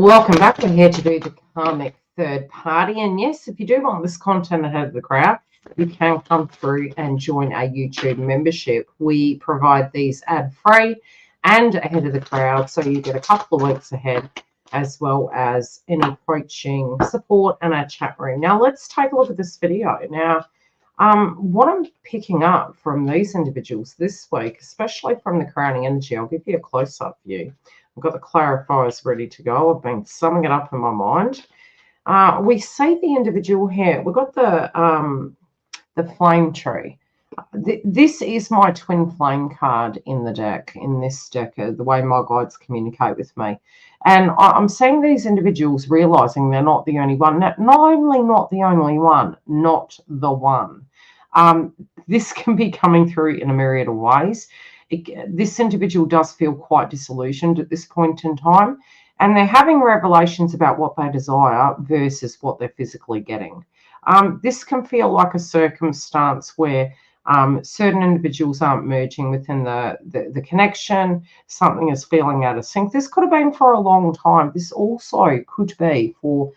Welcome back. We're here to do the Karmic third party. And yes, if you do want this content ahead of the crowd, you can come through and join our YouTube membership. We provide these ad-free and ahead of the crowd, so you get a couple of weeks ahead, as well as any coaching support and our chat room. Now, let's take a look at this video. Now, what I'm picking up from these individuals this week, especially from the crowning energy, I'll give you a close-up view. I've got the clarifiers ready to go. I've been summing it up in my mind. We see the individual here. We've got the flame tree. This is my twin flame card in the deck, in this deck, the way my guides communicate with me. And I'm seeing these individuals realizing they're not the only one. Not only not the only one, not the one. This can be coming through in a myriad of ways. This individual does feel quite disillusioned at this point in time, and they're having revelations about what they desire versus what they're physically getting. This can feel like a circumstance where certain individuals aren't merging within the connection. Something is feeling out of sync. This could have been for a long time. This also could be for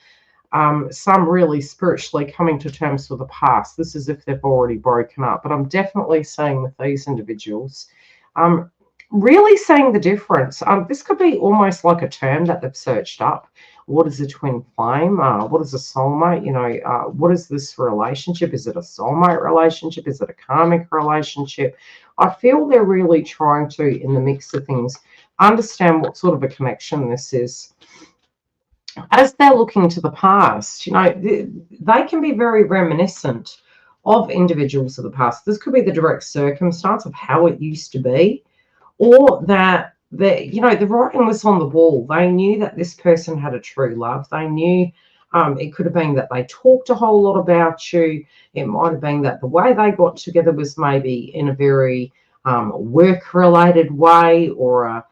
some really spiritually coming to terms with the past. This is if they've already broken up. But I'm definitely seeing with these individuals, really seeing the difference. This could be almost like a term that they've searched up. What is a twin flame? What is a soulmate? You know, what is this relationship? Is it a soulmate relationship? Is it a karmic relationship? I feel they're really trying to, in the mix of things, understand what sort of a connection this is. As they're looking to the past, you know, they can be very reminiscent of individuals of the past. This could be the direct circumstance of how it used to be, or that you know, the writing was on the wall. They knew that this person had a true love. They knew it could have been that they talked a whole lot about you. It might have been that the way they got together was maybe in a very work-related way, or a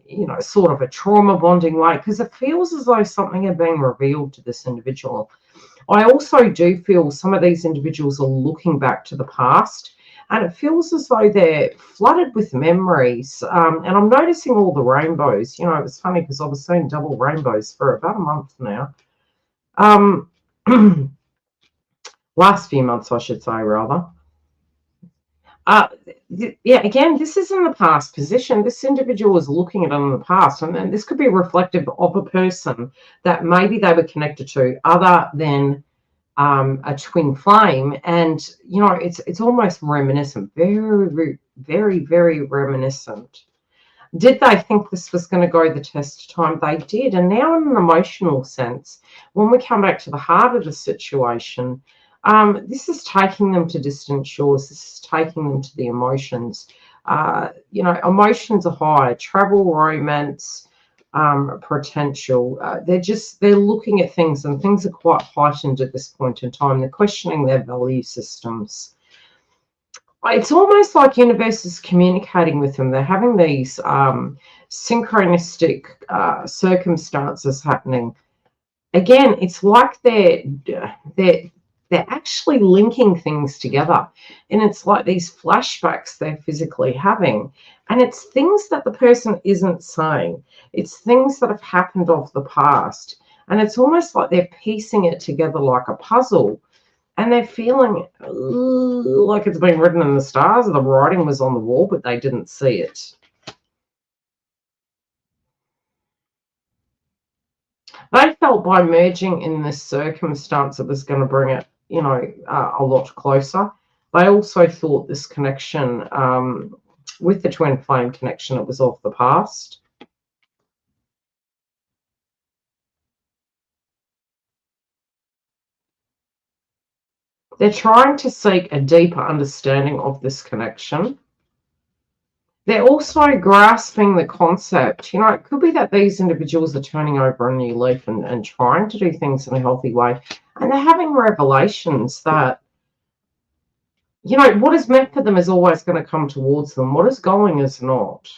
you know, sort of a trauma bonding way, because it feels as though something had been revealed to this individual. I also do feel some of these individuals are looking back to the past, and it feels as though they're flooded with memories. And I'm noticing all the rainbows. You know, it was funny because I was seeing double rainbows for about a month now. Last few months, I should say, rather. Yeah, again, this is in the past position. This individual is looking at it in the past, and then this could be reflective of a person that maybe they were connected to other than a twin flame. And you know, it's almost reminiscent, very, very, very reminiscent. Did they think this was going to go the test of time? They did. And now, in an emotional sense, when we come back to the heart of the situation, this is taking them to distant shores. This is taking them to the emotions. You know, emotions are high. Travel, romance, potential. They're looking at things, and things are quite heightened at this point in time. They're questioning their value systems. It's almost like universe is communicating with them. They're having these synchronistic circumstances happening. Again, it's like they're actually linking things together, and it's like these flashbacks they're physically having, and it's things that the person isn't saying. It's things that have happened of the past, and it's almost like they're piecing it together like a puzzle, and they're feeling like it's been written in the stars. The writing was on the wall, but they didn't see it. They felt by merging in this circumstance it was going to bring it, you know, a lot closer. They also thought this connection with the twin flame connection, it was of the past. They're trying to seek a deeper understanding of this connection. They're also grasping the concept. You know, it could be that these individuals are turning over a new leaf and trying to do things in a healthy way. And they're having revelations that, you know, what is meant for them is always going to come towards them. What is going is not.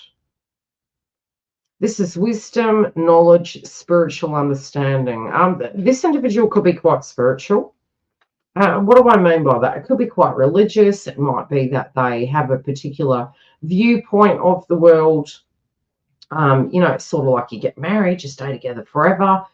This is wisdom, knowledge, spiritual understanding. This individual could be quite spiritual. What do I mean by that? It could be quite religious. It might be that they have a particular viewpoint of the world. You know, it's sort of like you get married, you stay together forever.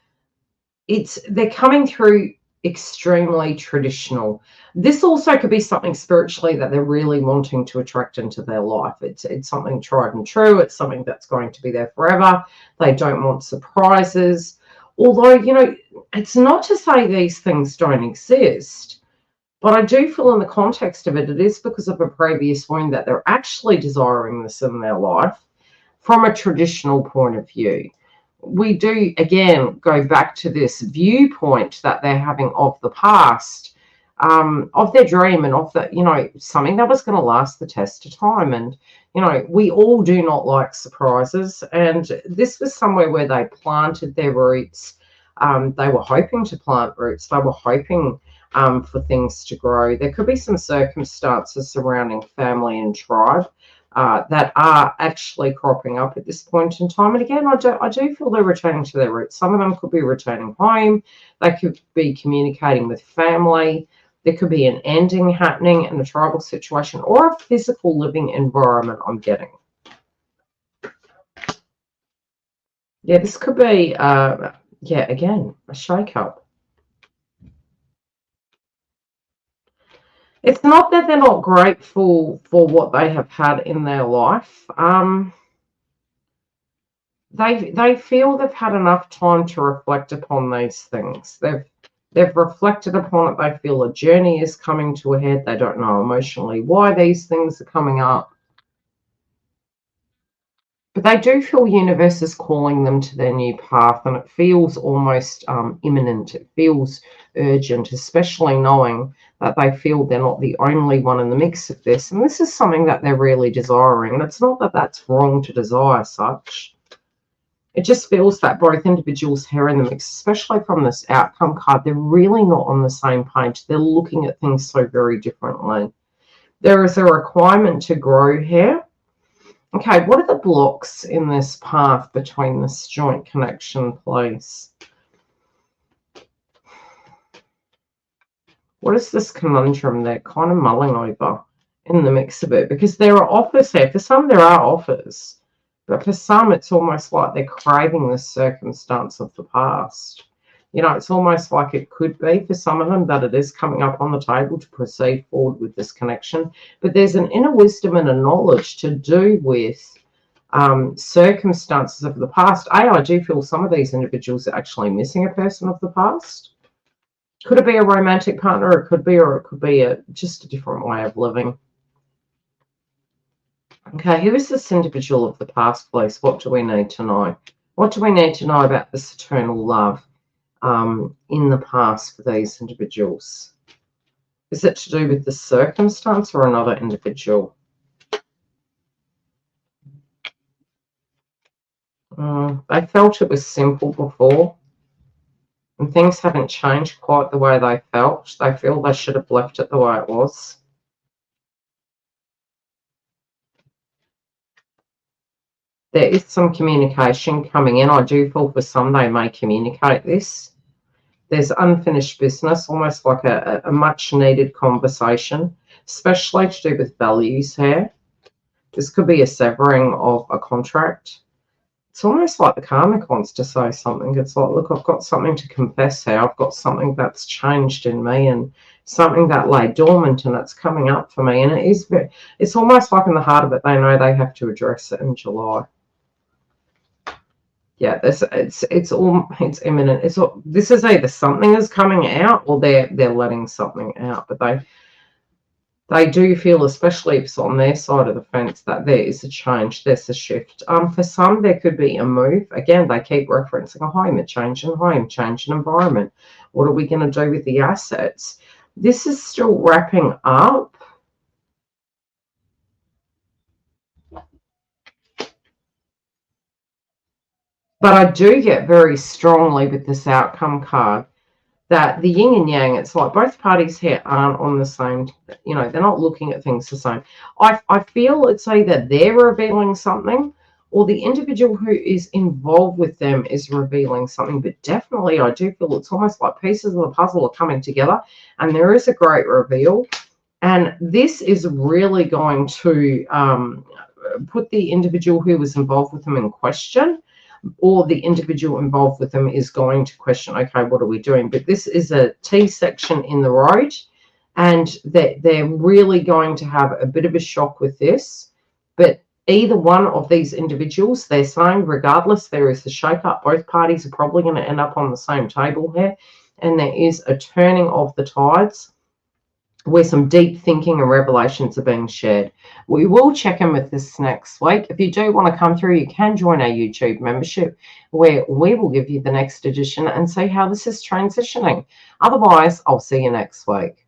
They're coming through extremely traditional. This also could be something spiritually that they're really wanting to attract into their life. It's something tried and true. It's something that's going to be there forever. They don't want surprises. Although, you know, it's not to say these things don't exist, but I do feel in the context of it, it is because of a previous wound that they're actually desiring this in their life from a traditional point of view. We do, again, go back to this viewpoint that they're having of the past, of their dream, and of the, you know, something that was going to last the test of time. And, you know, we all do not like surprises. And this was somewhere where they planted their roots. They were hoping to plant roots. They were hoping for things to grow. There could be some circumstances surrounding family and tribe that are actually cropping up at this point in time. And again, I do feel they're returning to their roots. Some of them could be returning home. They could be communicating with family. There could be an ending happening in a tribal situation or a physical living environment, I'm getting. Yeah, this could be, yeah, again, a shake-up. It's not that they're not grateful for what they have had in their life. They feel they've had enough time to reflect upon these things. They've reflected upon it. They feel a journey is coming to a head. They don't know emotionally why these things are coming up. But they do feel universe is calling them to their new path, and it feels almost imminent. It feels urgent, especially knowing that they feel they're not the only one in the mix of this. And this is something that they're really desiring. And it's not that that's wrong to desire such. It just feels that both individuals here in the mix, especially from this outcome card, they're really not on the same page. They're looking at things so very differently. There is a requirement to grow here. Okay, what are the blocks in this path between this joint connection, please? What is this conundrum they're kind of mulling over in the mix of it? Because there are offers here. For some, there are offers. But for some, it's almost like they're craving this circumstance of the past. You know, it's almost like it could be for some of them that it is coming up on the table to proceed forward with this connection. But there's an inner wisdom and a knowledge to do with circumstances of the past. I do feel some of these individuals are actually missing a person of the past. Could it be a romantic partner? Or it could be just a different way of living. Okay, who is this individual of the past, please? What do we need to know? What do we need to know about this eternal love in the past for these individuals? Is it to do with the circumstance or another individual? They felt it was simple before, and things haven't changed quite the way they felt. They feel they should have left it the way it was. There is some communication coming in. I do feel for some they may communicate this. There's unfinished business, almost like a much needed conversation, especially to do with values here. This could be a severing of a contract. It's almost like the karmic wants to say something. It's like, look, I've got something to confess here. I've got something that's changed in me and something that lay dormant, and it's coming up for me. And it's almost like in the heart of it, they know they have to address it in July. Yeah, it's imminent. This is either something is coming out or they're letting something out, but they do feel, especially if it's on their side of the fence, that there is a change, there's a shift. For some, there could be a move. Again, they keep referencing a home, a change in home, change in environment. What are we going to do with the assets? This is still wrapping up. But I do get very strongly with this outcome card that the yin and yang, it's like both parties here aren't on the same, you know, they're not looking at things the same. I feel it's either they're revealing something or the individual who is involved with them is revealing something. But definitely I do feel it's almost like pieces of the puzzle are coming together and there is a great reveal. And this is really going to put the individual who was involved with them in question, or the individual involved with them is going to question, okay, what are we doing? But this is a T section in the road, and they're really going to have a bit of a shock with this. But either one of these individuals, they're saying, regardless, there is a shake-up. Both parties are probably going to end up on the same table here, and there is a turning of the tides where some deep thinking and revelations are being shared. We will check in with this next week. If you do want to come through, you can join our YouTube membership, where we will give you the next edition and see how this is transitioning. Otherwise, I'll see you next week.